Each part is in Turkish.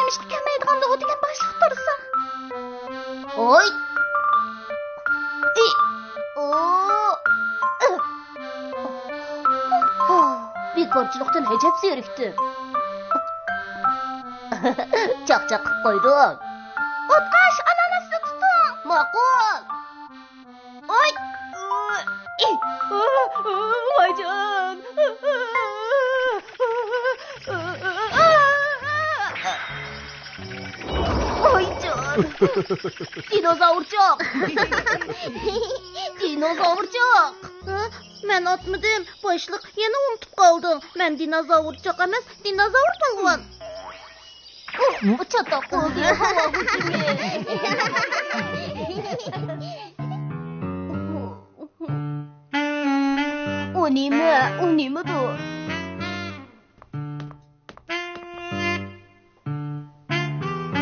ishga kelmaydiganda u degan boshliq tursa. Oy. Bekorchilikdan hajab zerikdi. Chaq-chaq qilib qo'ydim. O'tqash, ananasni tuting. Ma'qul. Oy. Voyjon. Voyjon. Dinozavrchoq. Dinozavrchoq. Men otmadim. Boshliq yana unutib qoldim. Men dinozavr emas, dinozavr bo'lgan. Chatoq qildi. Havo hujumi. U nimadu?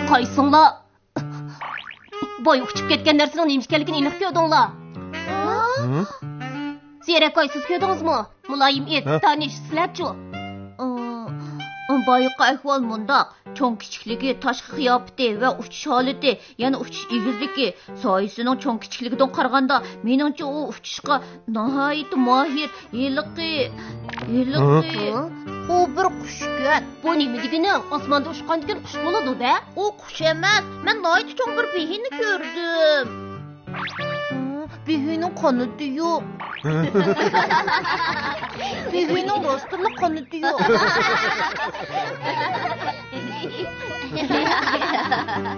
Qaysinglar? Boy uchib ketgan narsaning nima ekanligini aniq ko'rdinglar. Ziyrakaysiz ko'rdingizmi? Muloyim et, tanish sizlarchu. Boyqa ahvol mundaq. Cho'ng kichikligi, tashqi qiyofati va uchish holati, yana uchish egizligi, soyisining cho'ng kichikligidan qaraganda, meningcha u uchishga nihoyat mohir, yiliqi. U bir qushgan. Bu nima degani? Osmonda uchgan degan qush bo'ladi-da. U qush emas. Men nihoyat cho'ng bir behini ko'rdim. Behining qanoti yo'q. Behining rostli qanoti yo'q.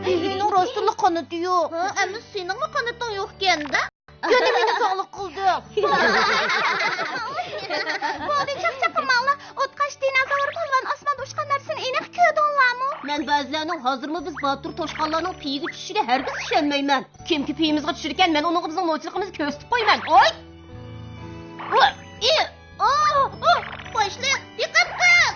Behining rostli qanoti yo'q. Endi sening qanoting yo'q ekan-da. Yana meni sog'liq qildi. Bo'ldi, chaqchaqimanglar. O'tqash dinozavr bo'lgan osmonda uchgan narsani aniq ko'rdinglarmi? Men ba'zilarning hozirmi biz Botur toshqonlarning piyiga tushishiga hargiz ishonmayman. Kimki piyimizga tushir ekan, men uning bizning no'chiligimizni ko'rsatib qo'yman. Oy! Boshliq, diqqat qil.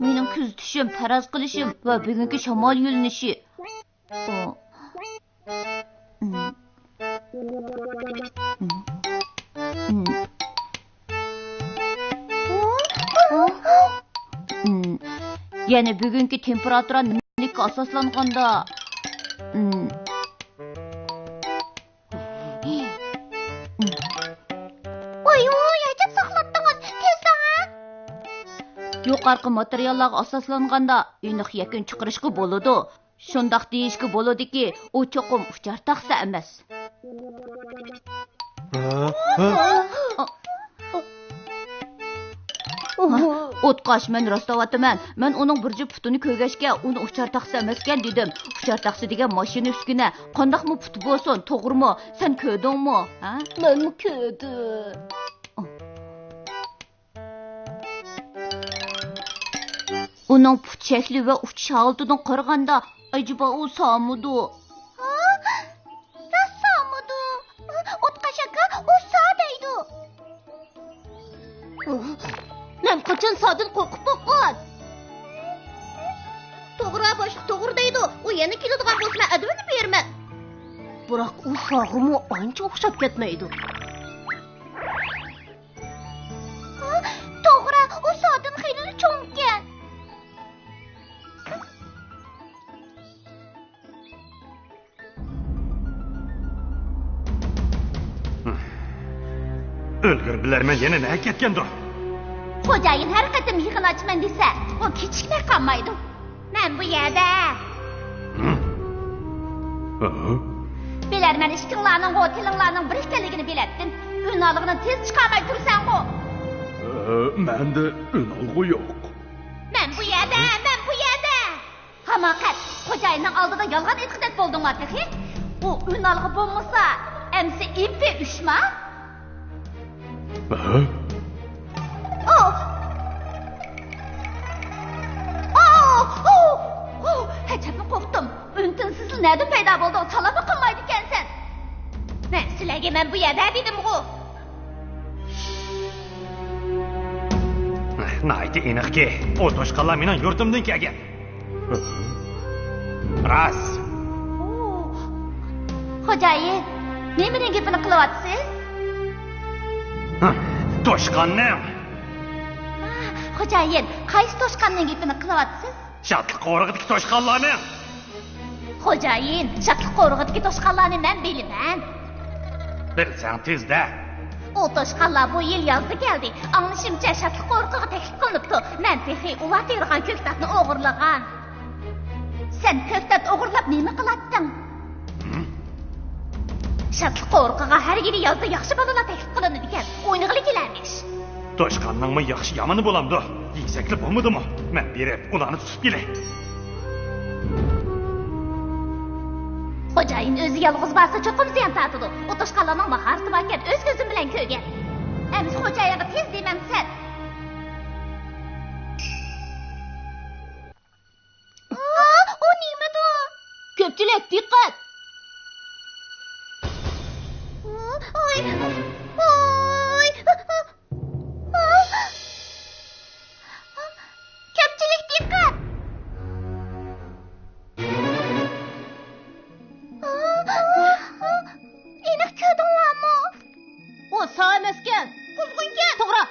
Mening kuzatishim, faraz qilishim va bugungi shamol yo'linishi. Yana bugungi temperatura nimaga asoslanganda? Yuqorqi materiallarga asoslanganda aniq yakun chiqarishga bo'ladi. Shundaq deyishga bo'ladiki, u cho'qim uchar taqsa emas. O'tqash, men rostavatıman. Men uning bir juft putini ko'gashga, uni uchar taqsa emaskan dedim. Uchar taqsa degan mashina ustuna qandaqmi put bo'lsin, to'g'rimi? Sen ko'rdingmi? Ha? Men ko'rdim. Uning put shakli va uchish holatidan qaraganda, acaba u samudu? Samudu. O'tqash aka, u sa deydi. Men qachon sadan qo'rqib qo'ygan? To'g'ri boshliq, to'g'ri deydi. U yana keladigan bo'lsa, advini berman. Biroq u sog'imi ancha o'xshab ketmaydi. To'g'ri, u sadan xeyli cho'nkan. O'lgir bilarman, yana nima ketgandir? Xo'jayin har qatim yig'in ochman desa, u kechikmay qolmaydi. Men bu yerda. Bilarman, ishqinglarning va tilinglarning bir ekanligini bilatdim. Unalig'ini tez chiqarmay tursan-ku. Menda unalg'u yo'q. Men bu yerda. Hamoqat, xo'jayinning oldida yolg'on aytqidek bo'ldinglar, texi. U unalg'i bo'lmasa, emsi ipi ushma. Hechapni qo'rqdim. Untinsiz nereden paydo bo'ldi? Talaba qilmaydi ekansan. Sizlarga men bu yerda dedim-ku. Naydi iniqki, o toshqanlar mening yurtimdan kelgan. Ras. Xo'jayin, nimaning gapini qilyapsiz? Toshqanning. Xo'jayin, qaysi toshqanning gapini qilyapsiz? Shatli qo'rg'idagi toshqanlarning. Xo'jayin, shatli qo'rg'idagi toshqanlarni men bilaman. Bilsang tezda. O toshqanlar bu yil yozda keldi. Anglashimcha shatli qo'rg'iga taklif qilinibdi. Men texi ular tergan ko'ktatni o'g'irlagan. Sen ko'ktat o'g'irlab nima qilatding? Shatli qo'rg'iga har yili yozda yaxshi bolalar taklif qilinadi ekan. O'ynag'ili kelarmish. Toshqanningmi yaxshi yomoni bo'lamdi. Yesakli bo'lmadimi? Men berib ularni tutib kelay. Xo'jayin o'zi yolg'iz bo'lsa cho'qimizni ham tatidi. O toshqanlarning maharati bor ekan, o'z ko'zim bilan ko'rgan. Endi xo'jayinga tez demamsan. O nimadu? Ko'pchilik diqqat. Oy. Oy. Ko'pchilik diqqat. Aniq ko'rdinglarmi? O sağ emaskan, quzg'unkan. To'g'ri.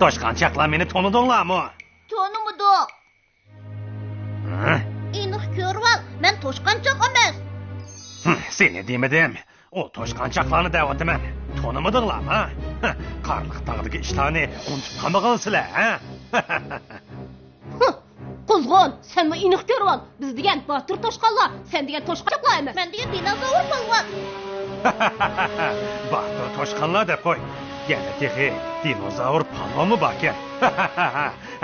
Toshqanchaqlar meni tanidinglarmi? Tanimadi. Aniq ko'rval, men toshqanchoq emas. Seni demadim. O toshqanchaqlarni da'vataman. Tanimadinglarmi? Qarliq tog'dagi ishlarni unutib qolmagansizlar, ha? Quzg'un, sen mi aniq ko'rval? Biz degan botir toshqanlar, sen degan toshqanchoqlar emas. Men degan dinozavr polvon. Botir toshqanlar deb qo'y. Yana texi dinozavr palvonmi bor ekan?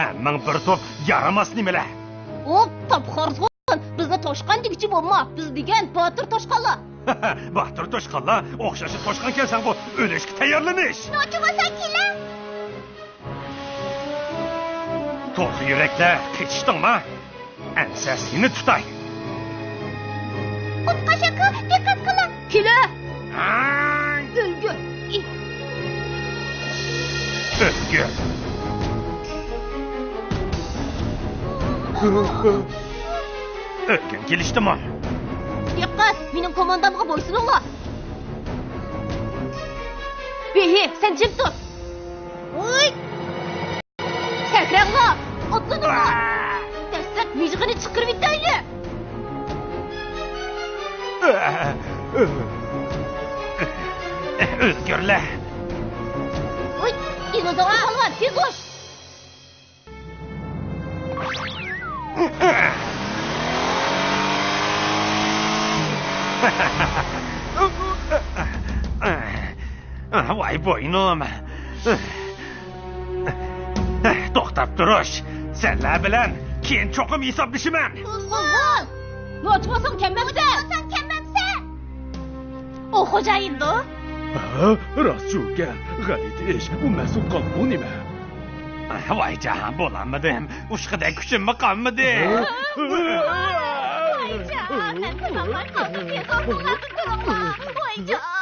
Hammang bir to'p yaramas nimalar. O topxorzg'un, bizni toshqan degichi bo'lma. Biz degan botir toshqanlar. Botir toshqanlar o'xshashi toshqan kelsan bu o'lishga tayyorlanish. Nochi bo'lsa kelar. To'g'ri yuraklar, kechishdingmi? Ensasini tutay. O'tqash aka, diqqat qiling. Kela. O'lgur. O'lgur. O'lgan kelishdimi? Diqqat, mening komandamga bo'ysuninglar. Behi, sen jim tur. Oy! Sakranglar, otlaninglar. Dastlab mijg'ini chiqirib bitayli. O'lgurlar. Oy, dinozavr polvon, tez qo'sh. Voy bo'ynim. To'xtab turish. Senlar bilan keyin cho'qim hisoblashiman. Quzg'un! Noch bo'lsang kambag'da. O xo'jayinda? Rost ekan. G'alati ish. U mas'ul qolib nima? Voy jahon bo'lanmidim. Ushqida kuchimmi qolmadi? Voy jahon, men qilolmay qoldim. Voy jahon.